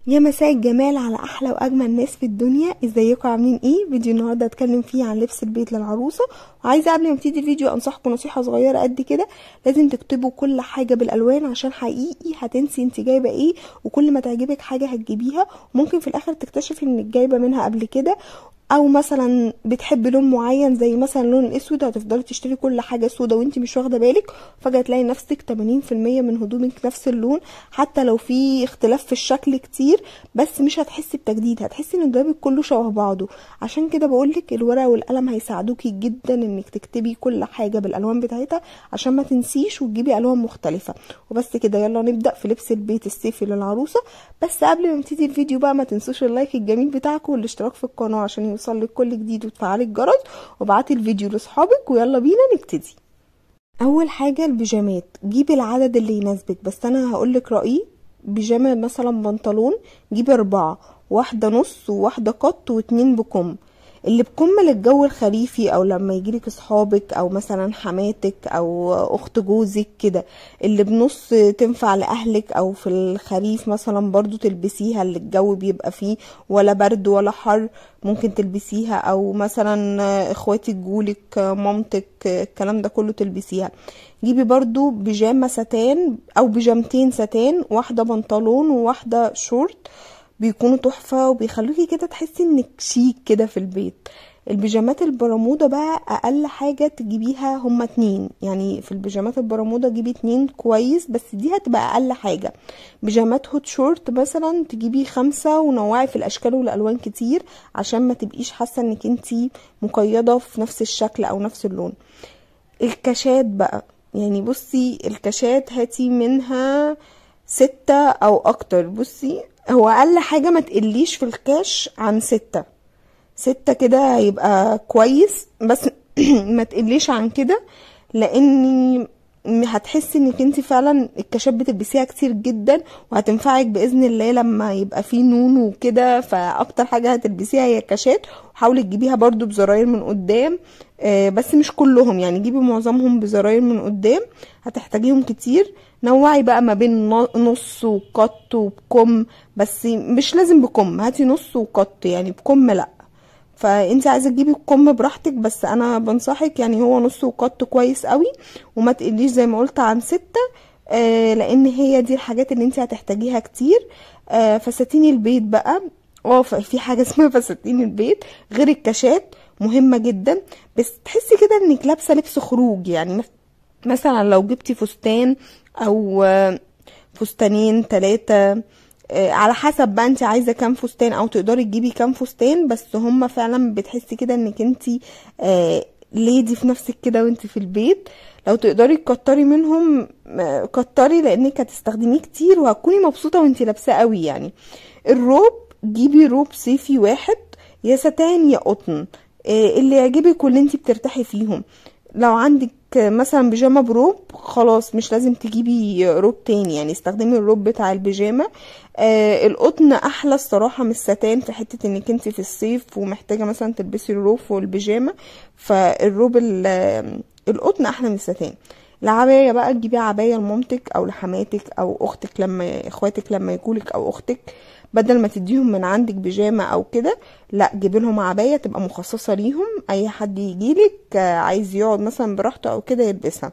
يا مساء الجمال على احلى واجمل ناس في الدنيا. ازيكم عاملين ايه؟ فيديو النهارده هتكلم فيه عن لبس البيت للعروسه. وعايزه قبل ما ابتدي الفيديو انصحكم نصيحه صغيره قد كده، لازم تكتبوا كل حاجه بالالوان عشان حقيقي هتنسي انت جايبه ايه، وكل ما تعجبك حاجه هتجيبيها وممكن في الاخر تكتشفي انك جايبه منها قبل كده، او مثلا بتحبي لون معين زي مثلا اللون الاسود هتفضلي تشتري كل حاجه سودا وانت مش واخده بالك، فجاه تلاقي نفسك 80% من هدومك نفس اللون، حتى لو في اختلاف في الشكل كتير بس مش هتحسي بتجديد، هتحسي ان دولابك كله شبه بعضه. عشان كده بقولك الورقه والقلم هيساعدوكي جدا انك تكتبي كل حاجه بالالوان بتاعتها عشان ما تنسيش وتجيبي الوان مختلفه. وبس كده، يلا نبدا في لبس البيت الصيفي للعروسه. بس قبل ما نبتدي الفيديو بقى ما تنسوش اللايك الجميل بتاعكم والاشتراك في القناه عشان يوصلك كل جديد وتفعلي الجرس، وابعتي الفيديو لاصحابك ويلا بينا نبتدي. اول حاجه البيجامات، جيبي العدد اللي يناسبك، بس انا هقولك رايي. بيجامه مثلا بنطلون جيبي 4، واحده نص وواحده قط واتنين بكم. اللي بكم للجو الخريفي او لما يجيلك اصحابك او مثلا حماتك او اخت جوزك كده. اللي بنص تنفع لاهلك او في الخريف مثلا برضو تلبسيها، اللي الجو بيبقى فيه ولا برد ولا حر ممكن تلبسيها، او مثلا اخواتك جولك مامتك الكلام ده كله تلبسيها. جيبي برضو بيجامه ستان او بيجامتين ستان، واحده بنطلون وواحده شورت، بيكونوا تحفة وبيخلوكي كده تحسي انك شيك كده في البيت. البيجامات البرمودا بقى اقل حاجة تجيبيها هما 2، يعني في البيجامات البرمودا جيبي 2 كويس، بس دي هتبقى اقل حاجة. بيجامات هوت شورت مثلا تجيبي 5، ونوعي في الاشكال والالوان كتير عشان ما تبقيش حاسة انك انتي مقيدة في نفس الشكل او نفس اللون. الكاشات بقى، يعني بصي الكاشات هاتي منها 6 او اكتر. بصي هو اقل حاجة ما تقليش في الكاش عن 6 كده هيبقى كويس، بس ما تقليش عن كده، لاني هتحسي انك انت فعلا الكاشات بتلبسيها كتير جدا وهتنفعك باذن الله لما يبقى فيه نون وكده. فاكتر حاجة هتلبسيها هي الكاشات، وحاولي تجيبيها برضو بزراير من قدام، بس مش كلهم، يعني جيبي معظمهم بزراير من قدام هتحتاجيهم كتير. نوعي بقى ما بين نص وقط وبكم، بس مش لازم بكم، هاتي نص وقط، يعني بكم لا. فانت عايزه تجيبي الكم براحتك، بس انا بنصحك يعني هو نص وقط كويس قوي، وما تقليش زي ما قلت عن 6، لان هي دي الحاجات اللي انت هتحتاجيها كتير. فساتين البيت بقى، في حاجه اسمها فساتين البيت غير الكاشات، مهمه جدا، بس تحسي كده انك لابسه لبس خروج. يعني مثلا لو جبتي فستان او فستانين 3، على حسب بقى انت عايزه كام فستان او تقدري تجيبي كام فستان، بس هم فعلا بتحسي كده انك انت ليدي في نفسك كده وانت في البيت. لو تقدري تكتري منهم كتري، لانك هتستخدميه كتير وهتكوني مبسوطه وانت لابسه قوي. يعني الروب، جيبي روب صيفي واحد، يا ستان يا قطن، اللي يعجبك واللي انت بترتاحي فيهم. لو عندك مثلا بيجامه بروب خلاص مش لازم تجيبي روب تاني، يعني استخدمي الروب بتاع البيجامه. القطن احلى الصراحه من الستان، في حته انك انت في الصيف ومحتاجه مثلا تلبسي الروب والبيجامه، فالروب القطن احلى من الستان. العبايه بقى، تجيبي عبايه لمامتك او لحماتك او اختك لما اخواتك لما يجولك، او اختك بدل ما تديهم من عندك بيجامه او كده، لا جيبي لهم عبايه تبقى مخصصه ليهم، اي حد يجيلك عايز يقعد مثلا براحته او كده يلبسها.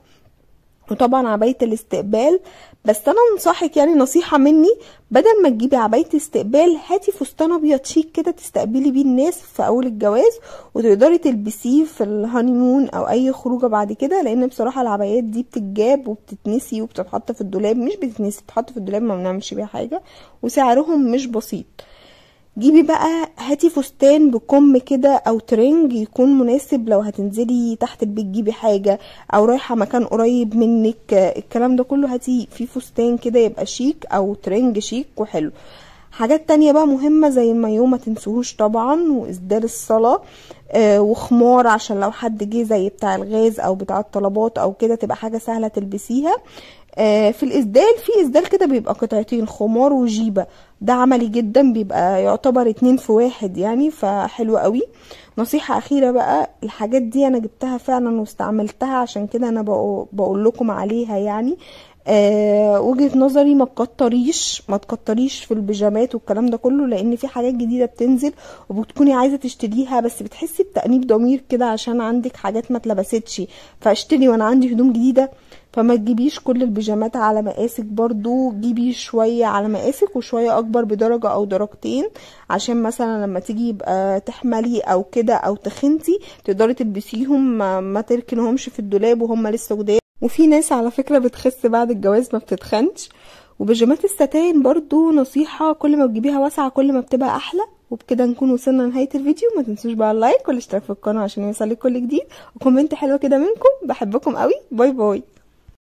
وطبعا عباية الاستقبال، بس انا انصحك يعني نصيحة مني، بدل ما تجيبي عباية استقبال هاتي فستان ابيض شيك كده تستقبلي بيه الناس في اول الجواز، وتقدري تلبسيه في الهانيمون او اي خروجه بعد كده، لان بصراحة العبايات دي بتتجاب وبتتنسي وبتتحط في الدولاب، مش بتتنسي، بتتحط في الدولاب ما بنعملش بيها حاجة، وسعرهم مش بسيط. جيبي بقى هاتي فستان بكم كده او ترنج يكون مناسب لو هتنزلي تحت البيت جيبي حاجة، او رايحة مكان قريب منك، الكلام ده كله هاتي فيه فستان كده يبقى شيك او ترنج شيك وحلو. حاجات تانية بقى مهمة زي المايو ما تنسوهوش طبعا، واسدال الصلاة، وخمار عشان لو حد جه زي بتاع الغاز او بتاع الطلبات او كده تبقى حاجة سهلة تلبسيها. في الاسدال، في اسدال كده بيبقى قطعتين، خمار وجيبة، ده عملي جدا، بيبقى يعتبر 2 في 1 يعني، فحلو قوي. نصيحة اخيرة بقى، الحاجات دي انا جبتها فعلا واستعملتها عشان كده انا بقول لكم عليها يعني. وجهة نظري ما تكتريش في البيجامات والكلام ده كله، لان في حاجات جديدة بتنزل وبتكوني عايزة تشتريها بس بتحسي بتأنيب ضمير كده عشان عندك حاجات ما اتلبستش، فاشتري وانا عندي هدوم جديدة. فما تجيبيش كل البيجامات على مقاسك، برضو جيبي شوية على مقاسك وشوية اكبر بدرجة او درجتين، عشان مثلا لما تيجي يبقى تحملي او كده او تخنتي تقدري تلبسيهم ما تركنهمش في الدولاب وهم لسه جداد. وفي ناس على فكرة بتخس بعد الجواز ما بتتخنش. وبيجامات الستان برضو نصيحة، كل ما بتجيبيها واسعة كل ما بتبقى احلى. وبكده نكون وصلنا لنهاية الفيديو. ما تنسوش بقى اللايك والاشتراك في القناة عشان يوصلك كل جديد، وكومنت حلوة كده منكم. بحبكم قوي. باي باي.